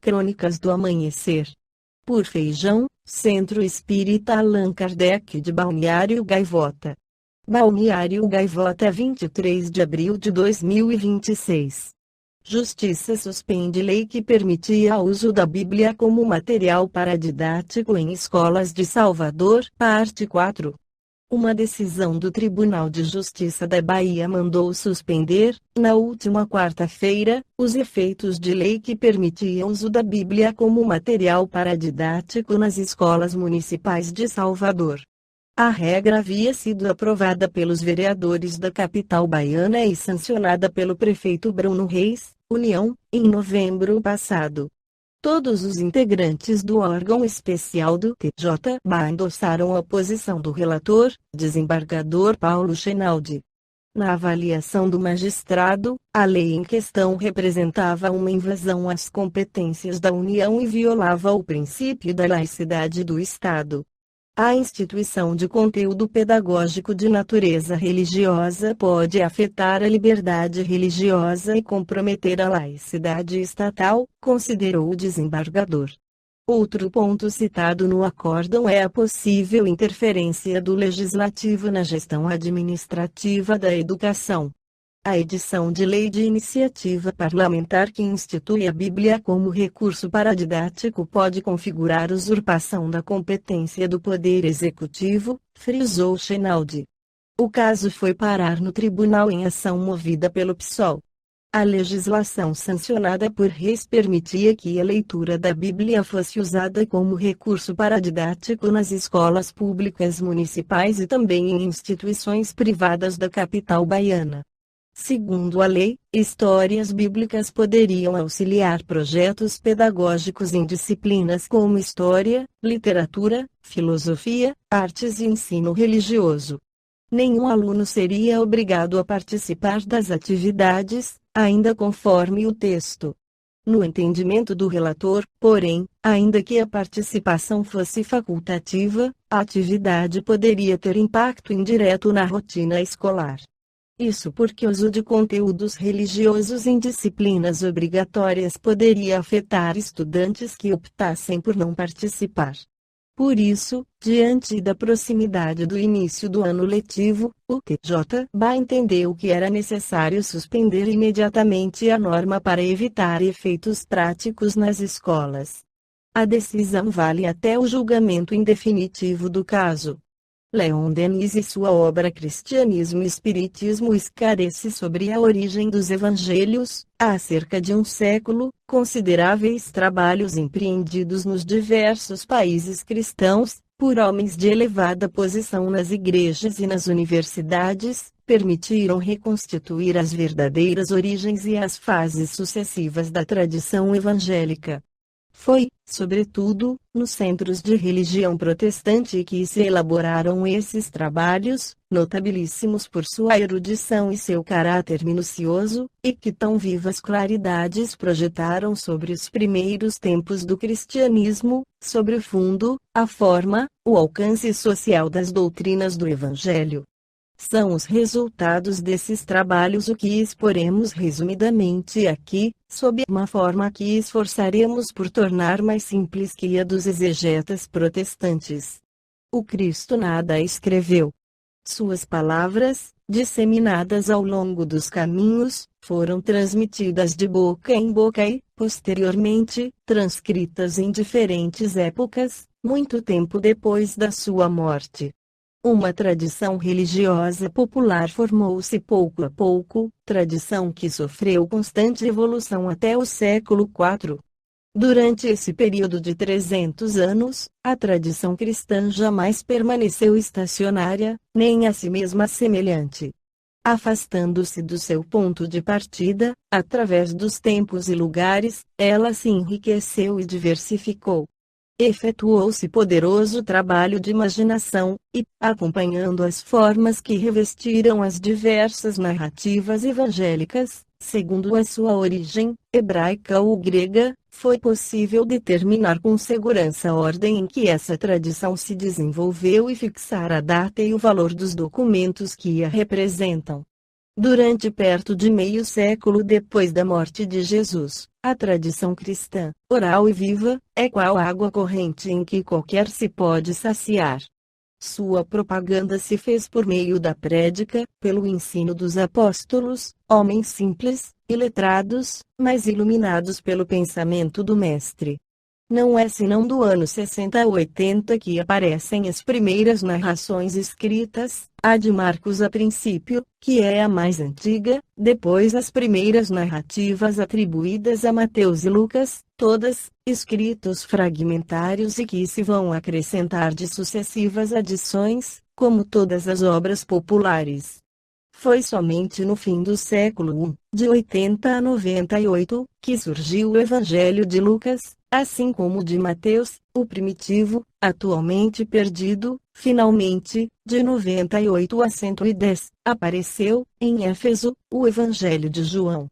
Crônicas do Amanhecer. Por Feijão, Centro Espírita Allan Kardec de Balneário Gaivota. Balneário Gaivota, 23 de abril de 2026. Justiça suspende lei que permitia o uso da Bíblia como material paradidático em escolas de Salvador, parte 4. Uma decisão do Tribunal de Justiça da Bahia mandou suspender, na última quarta-feira, os efeitos de lei que permitia o uso da Bíblia como material paradidático nas escolas municipais de Salvador. A regra havia sido aprovada pelos vereadores da capital baiana e sancionada pelo prefeito Bruno Reis, União, em novembro passado. Todos os integrantes do órgão especial do TJ-BA endossaram a posição do relator, desembargador Paulo Chenaldi. Na avaliação do magistrado, a lei em questão representava uma invasão às competências da União e violava o princípio da laicidade do Estado. A instituição de conteúdo pedagógico de natureza religiosa pode afetar a liberdade religiosa e comprometer a laicidade estatal, considerou o desembargador. Outro ponto citado no acórdão é a possível interferência do Legislativo na gestão administrativa da educação. A edição de lei de iniciativa parlamentar que institui a Bíblia como recurso paradidático pode configurar usurpação da competência do Poder Executivo, frisou Chenaldi. O caso foi parar no tribunal em ação movida pelo PSOL. A legislação sancionada por Reis permitia que a leitura da Bíblia fosse usada como recurso paradidático nas escolas públicas municipais e também em instituições privadas da capital baiana. Segundo a lei, histórias bíblicas poderiam auxiliar projetos pedagógicos em disciplinas como história, literatura, filosofia, artes e ensino religioso. Nenhum aluno seria obrigado a participar das atividades, ainda conforme o texto. No entendimento do relator, porém, ainda que a participação fosse facultativa, a atividade poderia ter impacto indireto na rotina escolar. Isso porque o uso de conteúdos religiosos em disciplinas obrigatórias poderia afetar estudantes que optassem por não participar. Por isso, diante da proximidade do início do ano letivo, o TJ-BA entendeu que era necessário suspender imediatamente a norma para evitar efeitos práticos nas escolas. A decisão vale até o julgamento em definitivo do caso. Leon Denis e sua obra Cristianismo e Espiritismo esclarece sobre a origem dos evangelhos, há cerca de um século, consideráveis trabalhos empreendidos nos diversos países cristãos, por homens de elevada posição nas igrejas e nas universidades, permitiram reconstituir as verdadeiras origens e as fases sucessivas da tradição evangélica. Foi, sobretudo, nos centros de religião protestante que se elaboraram esses trabalhos, notabilíssimos por sua erudição e seu caráter minucioso, e que tão vivas claridades projetaram sobre os primeiros tempos do cristianismo, sobre o fundo, a forma, o alcance social das doutrinas do Evangelho. São os resultados desses trabalhos o que exporemos resumidamente aqui, sob uma forma que esforçaremos por tornar mais simples que a dos exegetas protestantes. O Cristo nada escreveu. Suas palavras, disseminadas ao longo dos caminhos, foram transmitidas de boca em boca e, posteriormente, transcritas em diferentes épocas, muito tempo depois da sua morte. Uma tradição religiosa popular formou-se pouco a pouco, tradição que sofreu constante evolução até o século IV. Durante esse período de 300 anos, a tradição cristã jamais permaneceu estacionária, nem a si mesma semelhante. Afastando-se do seu ponto de partida, através dos tempos e lugares, ela se enriqueceu e diversificou. Efetuou-se poderoso trabalho de imaginação, e, acompanhando as formas que revestiram as diversas narrativas evangélicas, segundo a sua origem, hebraica ou grega, foi possível determinar com segurança a ordem em que essa tradição se desenvolveu e fixar a data e o valor dos documentos que a representam. Durante perto de meio século depois da morte de Jesus, a tradição cristã, oral e viva, é qual água corrente em que qualquer se pode saciar. Sua propaganda se fez por meio da prédica, pelo ensino dos apóstolos, homens simples, iletrados, mas iluminados pelo pensamento do Mestre. Não é senão do ano 60 a 80 que aparecem as primeiras narrações escritas, a de Marcos a princípio, que é a mais antiga, depois as primeiras narrativas atribuídas a Mateus e Lucas, todas, escritos fragmentários e que se vão acrescentar de sucessivas adições, como todas as obras populares. Foi somente no fim do século I, de 80 a 98, que surgiu o Evangelho de Lucas, assim como o de Mateus, o primitivo, atualmente perdido. Finalmente, de 98 a 110, apareceu, em Éfeso, o Evangelho de João.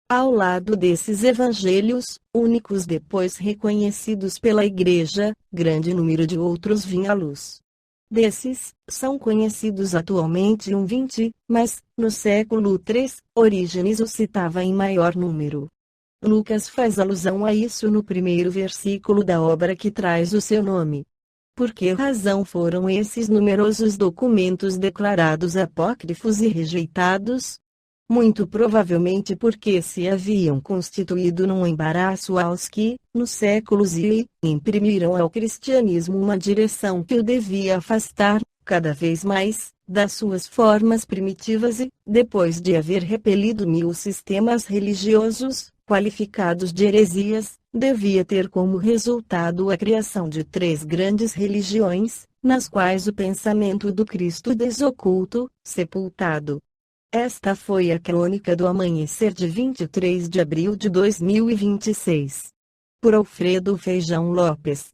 Ao lado desses evangelhos, únicos depois reconhecidos pela Igreja, grande número de outros vinha à luz. Desses, são conhecidos atualmente 20, mas, no século III, Orígenes o citava em maior número. Lucas faz alusão a isso no primeiro versículo da obra que traz o seu nome. Por que razão foram esses numerosos documentos declarados apócrifos e rejeitados? Muito provavelmente porque se haviam constituído num embaraço aos que, nos séculos I, imprimiram ao cristianismo uma direção que o devia afastar, cada vez mais, das suas formas primitivas e, depois de haver repelido 1000 sistemas religiosos, qualificados de heresias, devia ter como resultado a criação de 3 grandes religiões, nas quais o pensamento do Cristo desoculto, sepultado. Esta foi a crônica do amanhecer de 23 de abril de 2026. Por Alfredo Feijão Lopes.